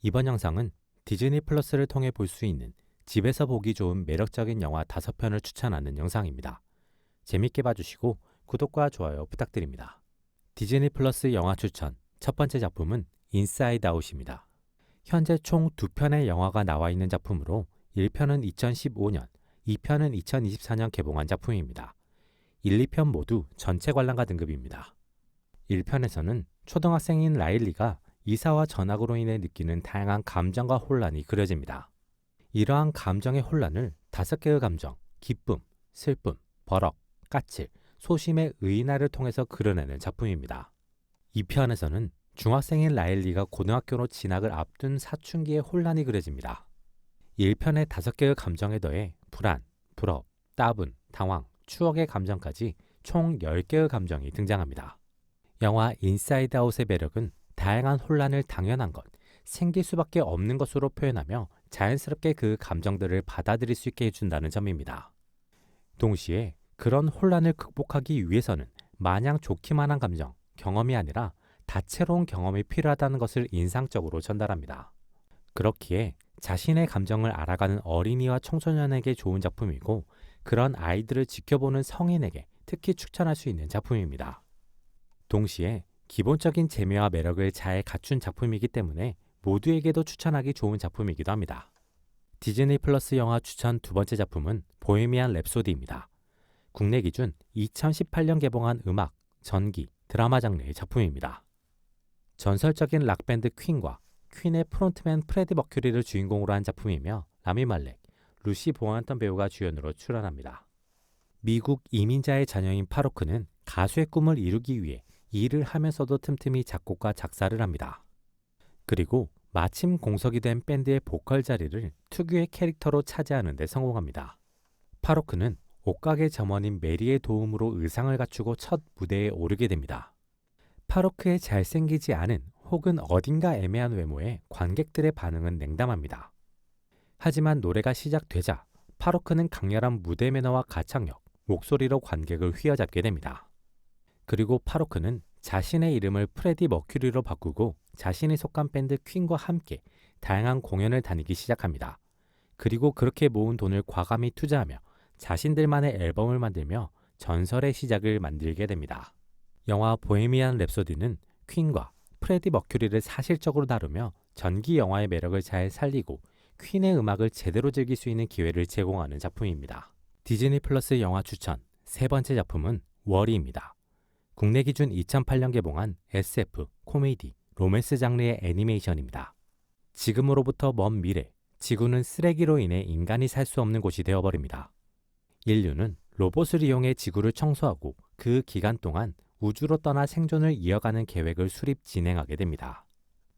이번 영상은 디즈니 플러스를 통해 볼 수 있는 집에서 보기 좋은 매력적인 영화 5편을 추천하는 영상입니다. 재밌게 봐주시고 구독과 좋아요 부탁드립니다. 디즈니 플러스 영화 추천 첫 번째 작품은 인사이드 아웃입니다. 현재 총 2편의 영화가 나와 있는 작품으로 1편은 2015년, 2편은 2024년 개봉한 작품입니다. 1, 2편 모두 전체 관람가 등급입니다. 1편에서는 초등학생인 라일리가 이사와 전학으로 인해 느끼는 다양한 감정과 혼란이 그려집니다. 이러한 감정의 혼란을 5개의 감정, 기쁨, 슬픔, 버럭, 까칠, 소심의 의인화를 통해서 그려내는 작품입니다. 2편에서는 중학생인 라일리가 고등학교로 진학을 앞둔 사춘기의 혼란이 그려집니다. 1편의 5개의 감정에 더해 불안, 불업, 따분, 당황, 추억의 감정까지 총 10개의 감정이 등장합니다. 영화 인사이드 아웃의 매력은 다양한 혼란을 당연한 것, 생길 수밖에 없는 것으로 표현하며 자연스럽게 그 감정들을 받아들일 수 있게 해준다는 점입니다. 동시에 그런 혼란을 극복하기 위해서는 마냥 좋기만 한 감정, 경험이 아니라 다채로운 경험이 필요하다는 것을 인상적으로 전달합니다. 그렇기에 자신의 감정을 알아가는 어린이와 청소년에게 좋은 작품이고 그런 아이들을 지켜보는 성인에게 특히 추천할 수 있는 작품입니다. 동시에 기본적인 재미와 매력을 잘 갖춘 작품이기 때문에 모두에게도 추천하기 좋은 작품이기도 합니다. 디즈니 플러스 영화 추천 두 번째 작품은 보헤미안 랩소디입니다. 국내 기준 2018년 개봉한 음악, 전기, 드라마 장르의 작품입니다. 전설적인 락밴드 퀸과 퀸의 프론트맨 프레디 머큐리를 주인공으로 한 작품이며 라미 말렉, 루시 보안턴 배우가 주연으로 출연합니다. 미국 이민자의 자녀인 파로크는 가수의 꿈을 이루기 위해 일을 하면서도 틈틈이 작곡과 작사를 합니다. 그리고 마침 공석이 된 밴드의 보컬 자리를 특유의 캐릭터로 차지하는 데 성공합니다. 파로크는 옷가게 점원인 메리의 도움으로 의상을 갖추고 첫 무대에 오르게 됩니다. 파로크의 잘생기지 않은 혹은 어딘가 애매한 외모에 관객들의 반응은 냉담합니다. 하지만 노래가 시작되자 파로크는 강렬한 무대 매너와 가창력, 목소리로 관객을 휘어잡게 됩니다. 그리고 파로크는 자신의 이름을 프레디 머큐리로 바꾸고 자신이 속한 밴드 퀸과 함께 다양한 공연을 다니기 시작합니다. 그리고 그렇게 모은 돈을 과감히 투자하며 자신들만의 앨범을 만들며 전설의 시작을 만들게 됩니다. 영화 보헤미안 랩소디는 퀸과 프레디 머큐리를 사실적으로 다루며 전기 영화의 매력을 잘 살리고 퀸의 음악을 제대로 즐길 수 있는 기회를 제공하는 작품입니다. 디즈니 플러스 영화 추천 세 번째 작품은 월이입니다. 국내 기준 2008년 개봉한 SF, 코미디, 로맨스 장르의 애니메이션입니다. 지금으로부터 먼 미래, 지구는 쓰레기로 인해 인간이 살 수 없는 곳이 되어버립니다. 인류는 로봇을 이용해 지구를 청소하고 그 기간 동안 우주로 떠나 생존을 이어가는 계획을 수립 진행하게 됩니다.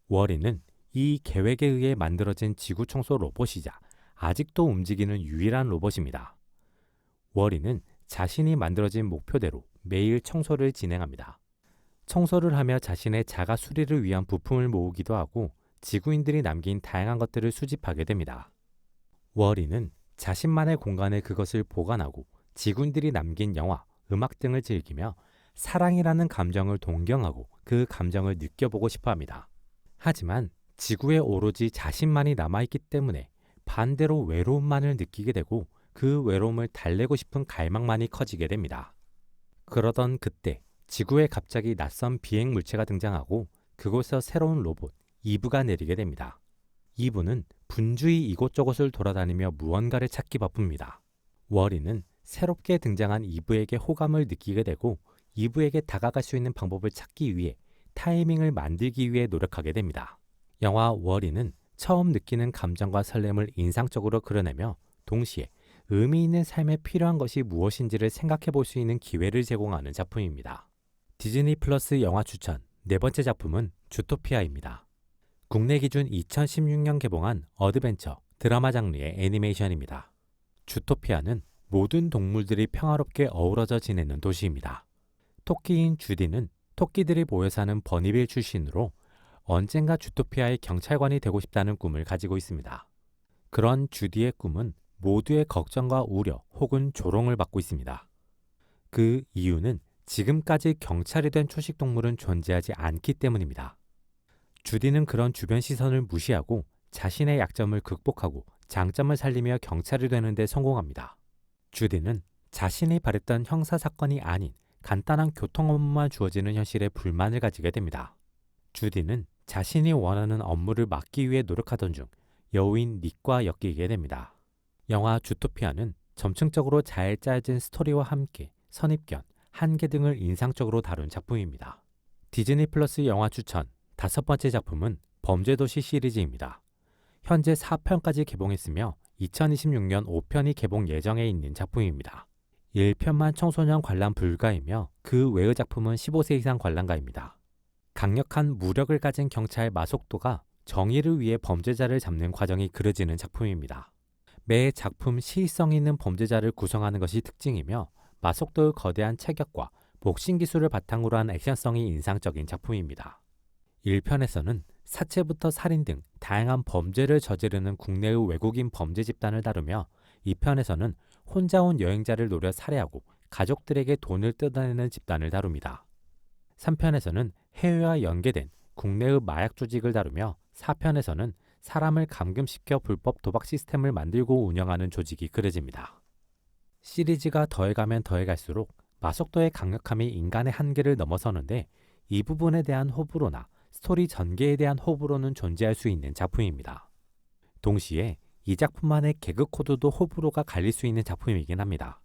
월이는 이 계획에 의해 만들어진 지구 청소 로봇이자 아직도 움직이는 유일한 로봇입니다. 월이는 자신이 만들어진 목표대로 매일 청소를 진행합니다. 청소를 하며 자신의 자가 수리를 위한 부품을 모으기도 하고 지구인들이 남긴 다양한 것들을 수집하게 됩니다. 월이는 자신만의 공간에 그것을 보관하고 지구인들이 남긴 영화, 음악 등을 즐기며 사랑이라는 감정을 동경하고 그 감정을 느껴보고 싶어 합니다. 하지만 지구에 오로지 자신만이 남아있기 때문에 반대로 외로움만을 느끼게 되고 그 외로움을 달래고 싶은 갈망만이 커지게 됩니다. 그러던 그때 지구에 갑자기 낯선 비행 물체가 등장하고 그곳에서 새로운 로봇 이브가 내리게 됩니다. 이브는 분주히 이곳저곳을 돌아다니며 무언가를 찾기 바쁩니다. 월이는 새롭게 등장한 이브에게 호감을 느끼게 되고 이브에게 다가갈 수 있는 방법을 찾기 위해 타이밍을 만들기 위해 노력하게 됩니다. 영화 월이는 처음 느끼는 감정과 설렘을 인상적으로 그려내며 동시에 의미 있는 삶에 필요한 것이 무엇인지를 생각해 볼 수 있는 기회를 제공하는 작품입니다. 디즈니 플러스 영화 추천 네 번째 작품은 주토피아입니다. 국내 기준 2016년 개봉한 어드벤처, 드라마 장르의 애니메이션입니다. 주토피아는 모든 동물들이 평화롭게 어우러져 지내는 도시입니다. 토끼인 주디는 토끼들이 모여 사는 버니빌 출신으로 언젠가 주토피아의 경찰관이 되고 싶다는 꿈을 가지고 있습니다. 그런 주디의 꿈은 모두의 걱정과 우려 혹은 조롱을 받고 있습니다. 그 이유는 지금까지 경찰이 된 초식동물은 존재하지 않기 때문입니다. 주디는 그런 주변 시선을 무시하고 자신의 약점을 극복하고 장점을 살리며 경찰이 되는 데 성공합니다. 주디는 자신이 바랬던 형사사건이 아닌 간단한 교통 업무만 주어지는 현실에 불만을 가지게 됩니다. 주디는 자신이 원하는 업무를 맡기 위해 노력하던 중 여우인 닉과 엮이게 됩니다. 영화 주토피아는 점층적으로 잘 짜진 스토리와 함께 선입견, 한계 등을 인상적으로 다룬 작품입니다. 디즈니 플러스 영화 추천 5번째 작품은 범죄도시 시리즈입니다. 현재 4편까지 개봉했으며 2026년 5편이 개봉 예정에 있는 작품입니다. 1편만 청소년 관람 불가이며 그 외의 작품은 15세 이상 관람가입니다. 강력한 무력을 가진 경찰 마속도가 정의를 위해 범죄자를 잡는 과정이 그려지는 작품입니다. 매 작품 시의성 있는 범죄자를 구성하는 것이 특징이며 마속도의 거대한 체격과 복싱 기술을 바탕으로 한 액션성이 인상적인 작품입니다. 1편에서는 사체부터 살인 등 다양한 범죄를 저지르는 국내의 외국인 범죄 집단을 다루며 2편에서는 혼자 온 여행자를 노려 살해하고 가족들에게 돈을 뜯어내는 집단을 다룹니다. 3편에서는 해외와 연계된 국내의 마약 조직을 다루며 4편에서는 사람을 감금시켜 불법 도박 시스템을 만들고 운영하는 조직이 그려집니다. 시리즈가 더해가면 더해갈수록 마속도의 강력함이 인간의 한계를 넘어서는데 이 부분에 대한 호불호나 스토리 전개에 대한 호불호는 존재할 수 있는 작품입니다. 동시에 이 작품만의 개그 코드도 호불호가 갈릴 수 있는 작품이긴 합니다.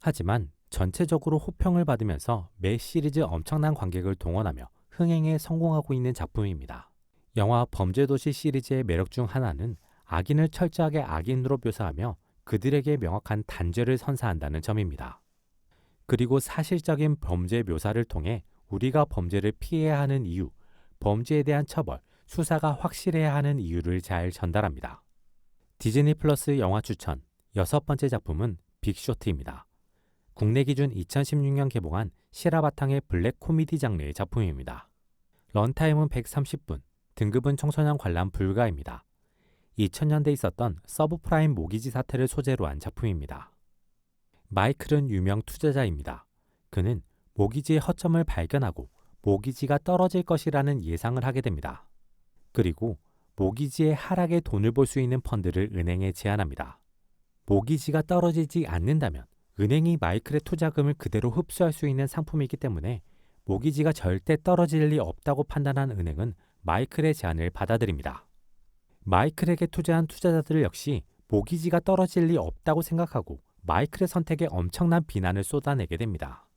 하지만 전체적으로 호평을 받으면서 매 시리즈 엄청난 관객을 동원하며 흥행에 성공하고 있는 작품입니다. 영화 범죄도시 시리즈의 매력 중 하나는 악인을 철저하게 악인으로 묘사하며 그들에게 명확한 단죄를 선사한다는 점입니다. 그리고 사실적인 범죄 묘사를 통해 우리가 범죄를 피해야 하는 이유, 범죄에 대한 처벌, 수사가 확실해야 하는 이유를 잘 전달합니다. 디즈니 플러스 영화 추천 6번째 작품은 빅쇼트입니다. 국내 기준 2016년 개봉한 실화 바탕의 블랙 코미디 장르의 작품입니다. 런타임은 130분, 등급은 청소년 관람 불가입니다. 2000년대에 있었던 서브프라임 모기지 사태를 소재로 한 작품입니다. 마이클은 유명 투자자입니다. 그는 모기지의 허점을 발견하고 모기지가 떨어질 것이라는 예상을 하게 됩니다. 그리고 모기지의 하락에 돈을 벌 수 있는 펀드를 은행에 제안합니다. 모기지가 떨어지지 않는다면 은행이 마이클의 투자금을 그대로 흡수할 수 있는 상품이기 때문에 모기지가 절대 떨어질 리 없다고 판단한 은행은 마이클의 제안을 받아들입니다. 마이클에게 투자한 투자자들 역시 모기지가 떨어질 리 없다고 생각하고 마이클의 선택에 엄청난 비난을 쏟아내게 됩니다.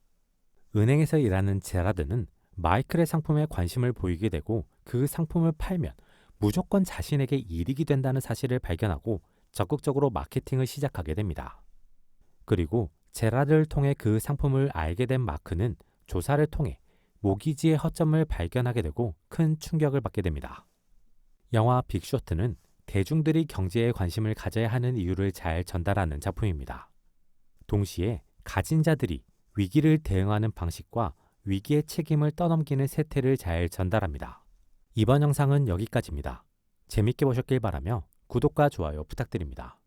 은행에서 일하는 제라드는 마이클의 상품에 관심을 보이게 되고 그 상품을 팔면 무조건 자신에게 이익이 된다는 사실을 발견하고 적극적으로 마케팅을 시작하게 됩니다. 그리고 제라드를 통해 그 상품을 알게 된 마크는 조사를 통해 모기지의 허점을 발견하게 되고 큰 충격을 받게 됩니다. 영화 빅쇼트는 대중들이 경제에 관심을 가져야 하는 이유를 잘 전달하는 작품입니다. 동시에 가진 자들이 위기를 대응하는 방식과 위기의 책임을 떠넘기는 세태를 잘 전달합니다. 이번 영상은 여기까지입니다. 재밌게 보셨길 바라며 구독과 좋아요 부탁드립니다.